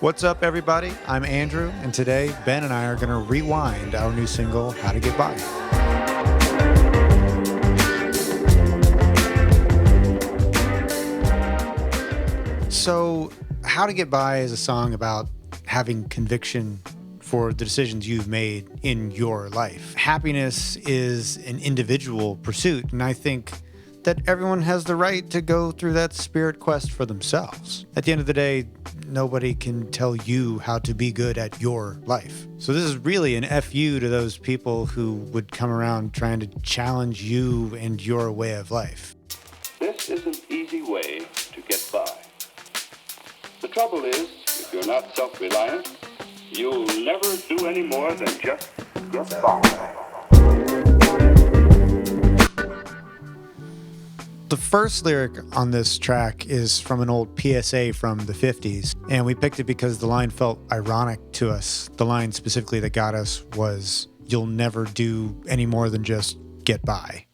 What's up, everybody? I'm Andrew, and today Ben and I are going to rewind our new single, How to Get By. So, How to Get By is a song about having conviction for the decisions you've made in your life. Happiness is an individual pursuit, and I think that everyone has the right to go through that spirit quest for themselves. At the end of the day, nobody can tell you how to be good at your life. So this is really an FU to those people who would come around trying to challenge you and your way of life. This is an easy way to get by. The trouble is, if you're not self-reliant, you'll never do any more than just get by. The first lyric on this track is from an old PSA from the 50s, and we picked it because the line felt ironic to us. The line specifically that got us was, "You'll never do any more than just get by."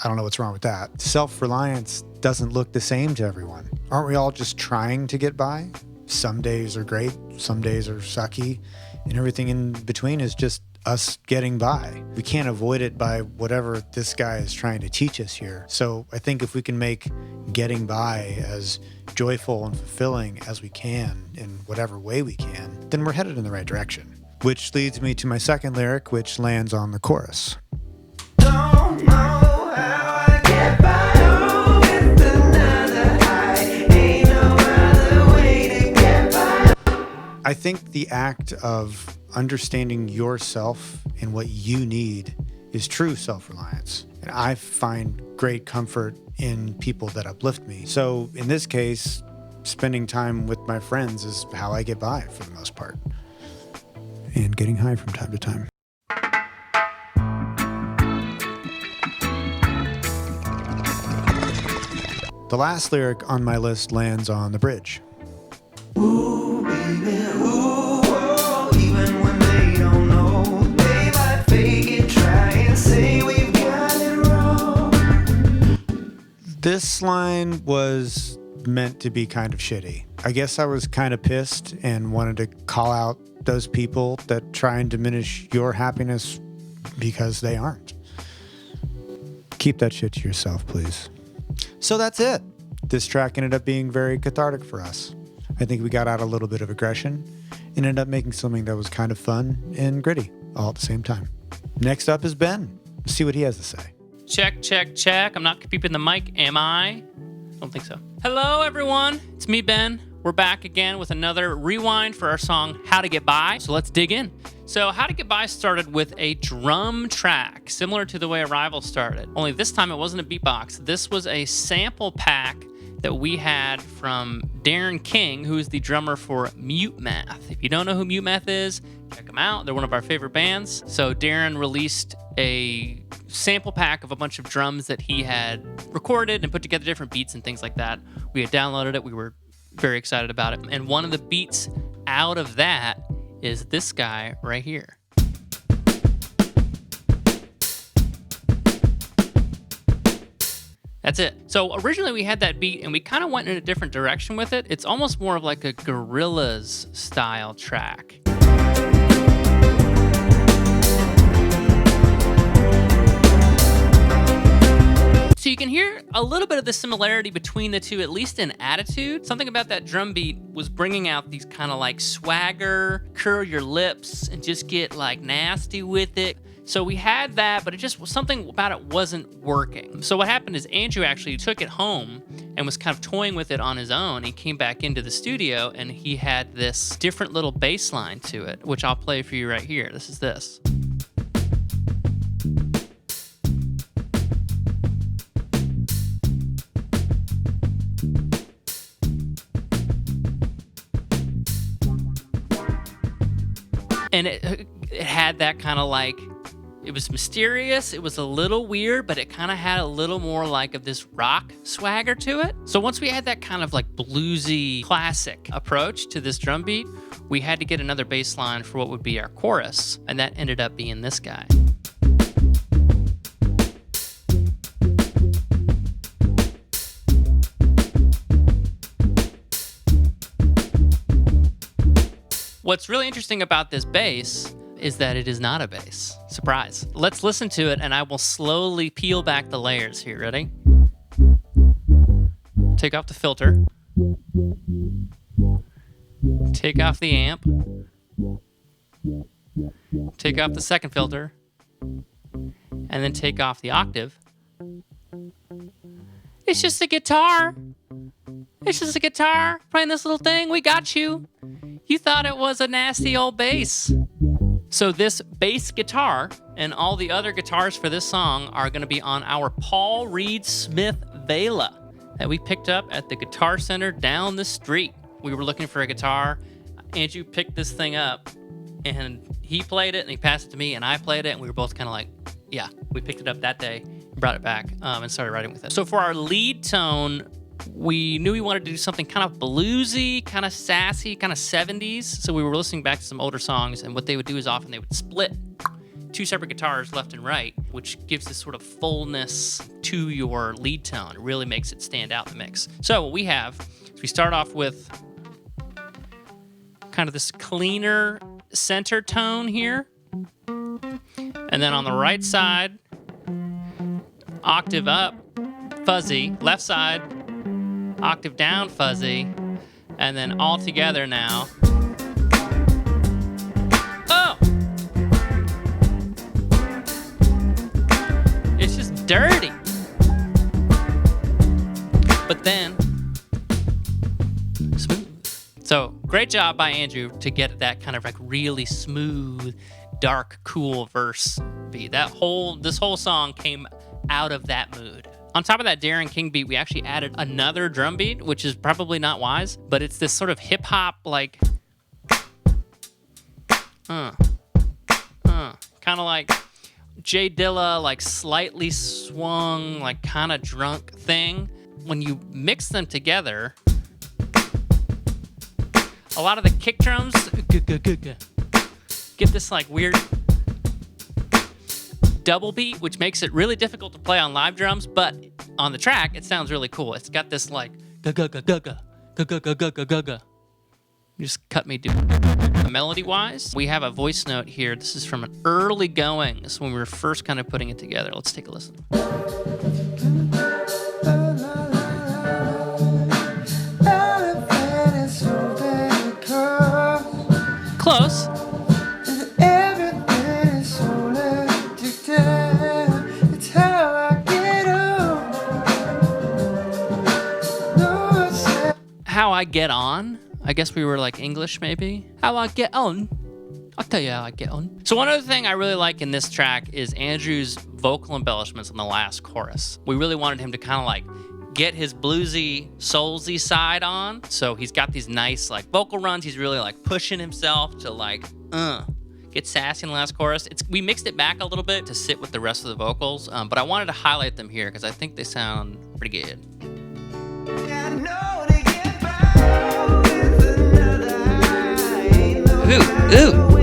I don't know what's wrong with that. Self-reliance doesn't look the same to everyone. Aren't we all just trying to get by? Some days are great, some days are sucky, and everything in between is just us getting by. We can't avoid it by whatever this guy is trying to teach us here. So I think if we can make getting by as joyful and fulfilling as we can in whatever way we can, then we're headed in the right direction. Which leads me to my second lyric, which lands on the chorus. Don't know how I get by with another high. Ain't no other way to get by. I think the act of understanding yourself and what you need is true self-reliance. And I find great comfort in people that uplift me. So in this case, spending time with my friends is how I get by for the most part. And getting high from time to time. The last lyric on my list lands on the bridge. Ooh, baby, ooh. This line was meant to be kind of shitty. I guess I was kind of pissed and wanted to call out those people that try and diminish your happiness because they aren't. Keep that shit to yourself, please. So that's it. This track ended up being very cathartic for us. I think we got out a little bit of aggression and ended up making something that was kind of fun and gritty all at the same time. Next up is Ben. Let's see what he has to say. Check, check, check. I'm not keeping the mic, am I? Don't think so. Hello, everyone. It's me, Ben. We're back again with another rewind for our song, How to Get By. So let's dig in. So How to Get By started with a drum track, similar to the way Arrival started. Only this time it wasn't a beatbox. This was a sample pack that we had from Darren King, who is the drummer for Mute Math. If you don't know who Mute Math is, check them out. They're one of our favorite bands. So Darren released a sample pack of a bunch of drums that he had recorded and put together different beats and things like that. We had downloaded it. We were very excited about it. And one of the beats out of that is this guy right here. That's it. So originally we had that beat and we kind of went in a different direction with it. It's almost more of like a Gorillaz style track. So you can hear a little bit of the similarity between the two, at least in attitude. Something about that drum beat was bringing out these kind of like swagger, curl your lips, and just get like nasty with it. So we had that, but it just something about it wasn't working. So what happened is Andrew actually took it home and was kind of toying with it on his own. He came back into the studio and he had this different little bass line to it, which I'll play for you right here. This is this. And it had that kind of like, it was mysterious, it was a little weird, but it kind of had a little more like of this rock swagger to it. So once we had that kind of like bluesy classic approach to this drum beat, we had to get another bass line for what would be our chorus, and that ended up being this guy. What's really interesting about this bass is that it is not a bass. Surprise. Let's listen to it, and I will slowly peel back the layers here. Ready? Take off the filter. Take off the amp. Take off the second filter. And then take off the octave. It's just a guitar. It's just a guitar playing this little thing. We got you. You thought it was a nasty old bass. So this bass guitar and all the other guitars for this song are going to be on our Paul Reed Smith Vela that we picked up at the Guitar Center down the street. We were looking for a guitar. Andrew picked this thing up, and he played it, and he passed it to me, and I played it, and we were both kind of like, yeah, we picked it up that day, brought it back, and started writing with it. So for our lead tone, we knew we wanted to do something kind of bluesy, kind of sassy, kind of 70s. So we were listening back to some older songs, and what they would do is often they would split two separate guitars left and right, which gives this sort of fullness to your lead tone. It really makes it stand out in the mix. So what we have is we start off with kind of this cleaner center tone here. And then on the right side, octave up, fuzzy. Left side, octave down, fuzzy. And then all together now. Oh! It's just dirty. But then, smooth. So, great job by Andrew to get that kind of like really smooth, dark, cool verse beat. This whole song came out of that mood. On top of that Darren King beat, we actually added another drum beat, which is probably not wise, but it's this sort of hip hop like, kind of like Jay Dilla, like slightly swung, like kind of drunk thing. When you mix them together, a lot of the kick drums get this like weird double beat, which makes it really difficult to play on live drums, but on the track, it sounds really cool. It's got this like ga-ga-ga-ga-ga. Just cut me doing. Melody-wise, we have a voice note here. This is from an early goings when we were first kind of putting it together. Let's take a listen. Close. How I get on? I guess we were like English maybe. How I get on? I'll tell you how I get on. So one other thing I really like in this track is Andrew's vocal embellishments on the last chorus. We really wanted him to kind of like get his bluesy, soulsy side on. So he's got these nice like vocal runs. He's really like pushing himself to like, get sassy in the last chorus. We mixed it back a little bit to sit with the rest of the vocals, but I wanted to highlight them here because I think they sound pretty good. Ooh.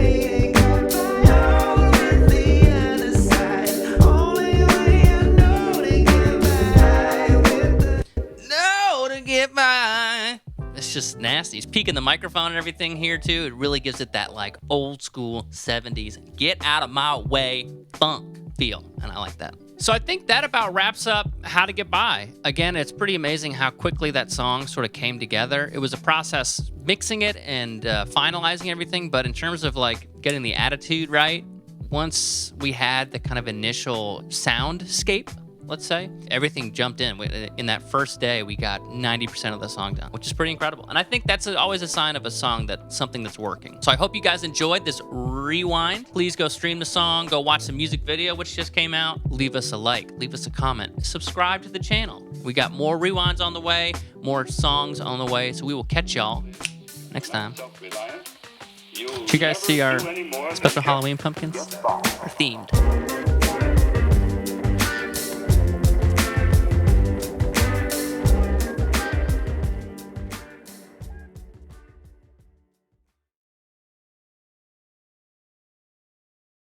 It's just nasty. He's peeking the microphone and everything here too. It really gives it that like old school 70s, get out of my way funk feel. And I like that. So I think that about wraps up How to Get By. Again, it's pretty amazing how quickly that song sort of came together. It was a process mixing it and finalizing everything, but in terms of like getting the attitude right, once we had the kind of initial soundscape, let's say, everything jumped in. In that first day, we got 90% of the song done, which is pretty incredible. And I think that's always a sign of a song something that's working. So I hope you guys enjoyed this rewind. Please go stream the song, go watch the music video, which just came out. Leave us a like, leave us a comment, subscribe to the channel. We got more rewinds on the way, more songs on the way. So we will catch y'all next time. Did you guys see our special Halloween pumpkins? They're themed.